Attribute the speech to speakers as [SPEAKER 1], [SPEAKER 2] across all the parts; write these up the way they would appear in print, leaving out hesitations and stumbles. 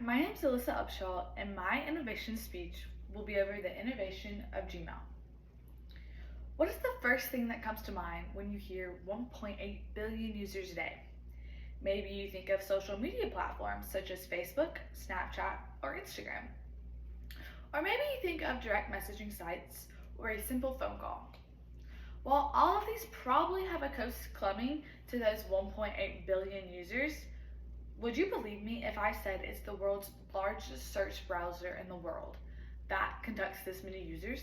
[SPEAKER 1] my name is Alyssa Upshaw, and my innovation speech will be over the innovation of Gmail. What is the first thing that comes to mind when you hear 1.8 billion users a day? Maybe you think of social media platforms such as Facebook, Snapchat, or Instagram. Or maybe you think of direct messaging sites or a simple phone call. While all of these probably have a coast clubbing to those 1.8 billion users, would you believe me if I said it's the world's largest search browser in the world that conducts this many users?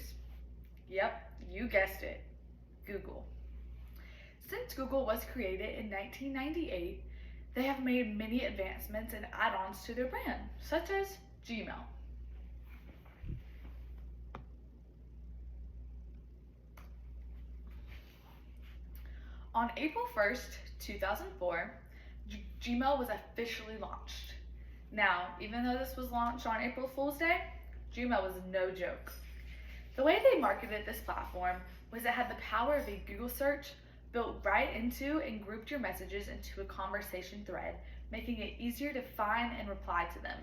[SPEAKER 1] Yep, you guessed it, Google. Since Google was created in 1998, they have made many advancements and add-ons to their brand, such as Gmail. On April 1st, 2004, Gmail was officially launched. Now, even though this was launched on April Fool's Day, Gmail was no joke. The way they marketed this platform was it had the power of a Google search built right into and grouped your messages into a conversation thread, making it easier to find and reply to them.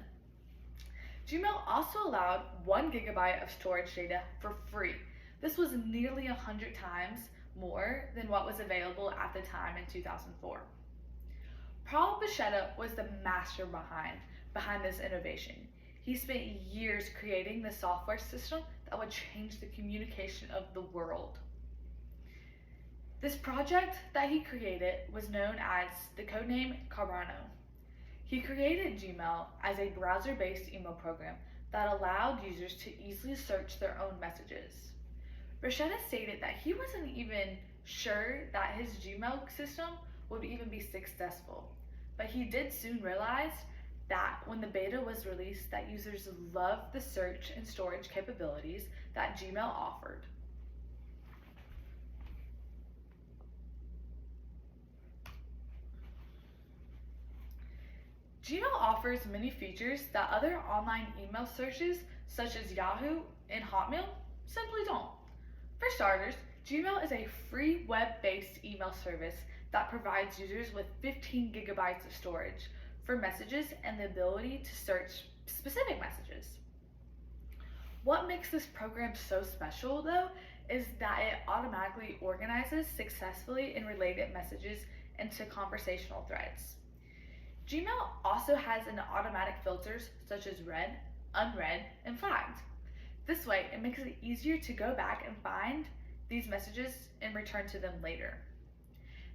[SPEAKER 1] Gmail also allowed 1 gigabyte of storage data for free. This was nearly 100 times more than what was available at the time in 2004. Paul Bichetta was the master behind this innovation. He spent years creating the software system that would change the communication of the world. This project that he created was known as the codename Carano. He created Gmail as a browser-based email program that allowed users to easily search their own messages. Bichetta stated that he wasn't even sure that his Gmail system would even be successful, but he did soon realize that when the beta was released that users loved the search and storage capabilities that Gmail offered. Gmail offers many features that other online email searches such as Yahoo and Hotmail simply don't. For starters, Gmail is a free web-based email service that provides users with 15 gigabytes of storage for messages and the ability to search specific messages. What makes this program so special, though, is that it automatically organizes successfully and related messages into conversational threads. Gmail also has an automatic filters such as read, unread, and flagged. This way, it makes it easier to go back and find these messages and return to them later.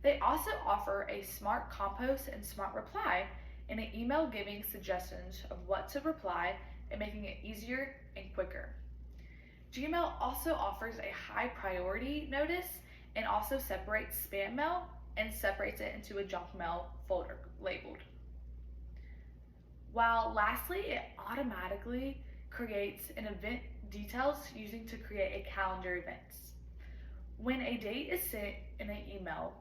[SPEAKER 1] They also offer a smart compose and smart reply in an email giving suggestions of what to reply and making it easier and quicker. Gmail also offers a high priority notice and also separates spam mail and separates it into a junk mail folder labeled. While lastly, it automatically creates an event details using to create a calendar events. When a date is sent in an email,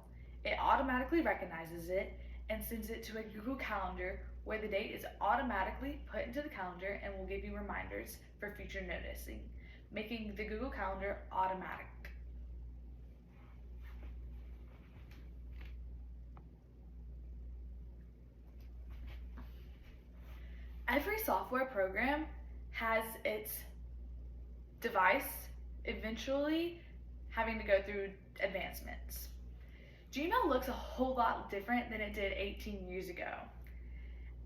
[SPEAKER 1] it automatically recognizes it and sends it to a Google Calendar where the date is automatically put into the calendar and will give you reminders for future noticing, making the Google Calendar automatic. Every software program has its device eventually having to go through advancements. Gmail looks a whole lot different than it did 18 years ago.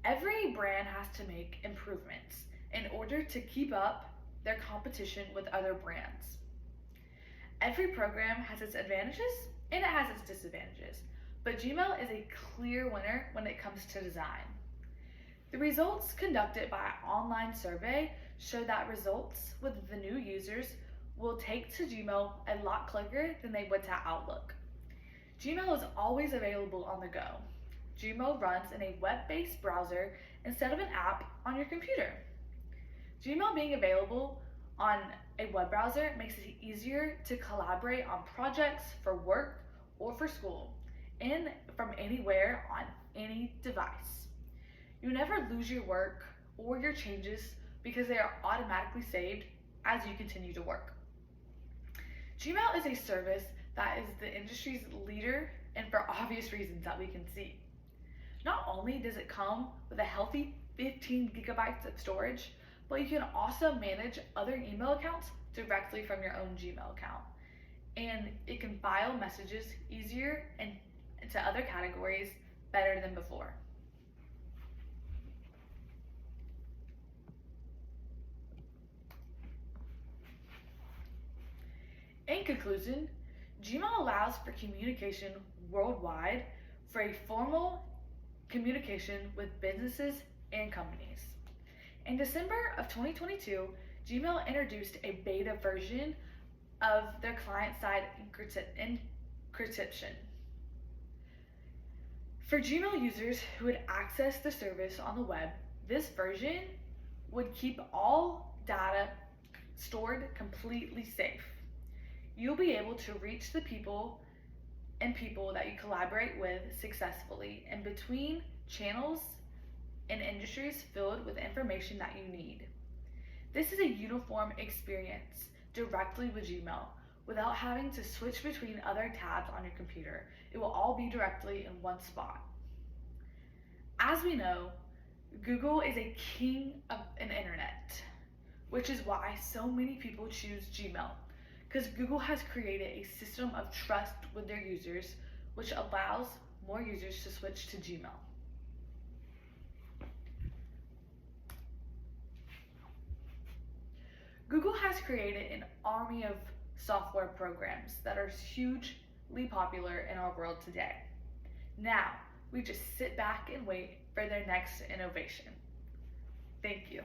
[SPEAKER 1] Every brand has to make improvements in order to keep up their competition with other brands. Every program has its advantages and it has its disadvantages, but Gmail is a clear winner when it comes to design. The results conducted by an online survey show that results with the new users will take to Gmail a lot quicker than they would to Outlook. Gmail is always available on the go. Gmail runs in a web-based browser instead of an app on your computer. Gmail being available on a web browser makes it easier to collaborate on projects for work or for school and from anywhere on any device. You never lose your work or your changes because they are automatically saved as you continue to work. Gmail is a service that is the industry's leader and for obvious reasons that we can see. Not only does it come with a healthy 15 gigabytes of storage, but you can also manage other email accounts directly from your own Gmail account. And it can file messages easier and to other categories better than before. In conclusion, Gmail allows for communication worldwide for a formal communication with businesses and companies. In December of 2022, Gmail introduced a beta version of their client-side encryption. For Gmail users who would access the service on the web, this version would keep all data stored completely safe. You'll be able to reach the people that you collaborate with successfully and between channels and industries filled with information that you need. This is a uniform experience directly with Gmail without having to switch between other tabs on your computer. It will all be directly in one spot. As we know, Google is a king of an internet, which is why so many people choose Gmail, because Google has created a system of trust with their users, which allows more users to switch to Gmail. Google has created an army of software programs that are hugely popular in our world today. Now, we just sit back and wait for their next innovation. Thank you.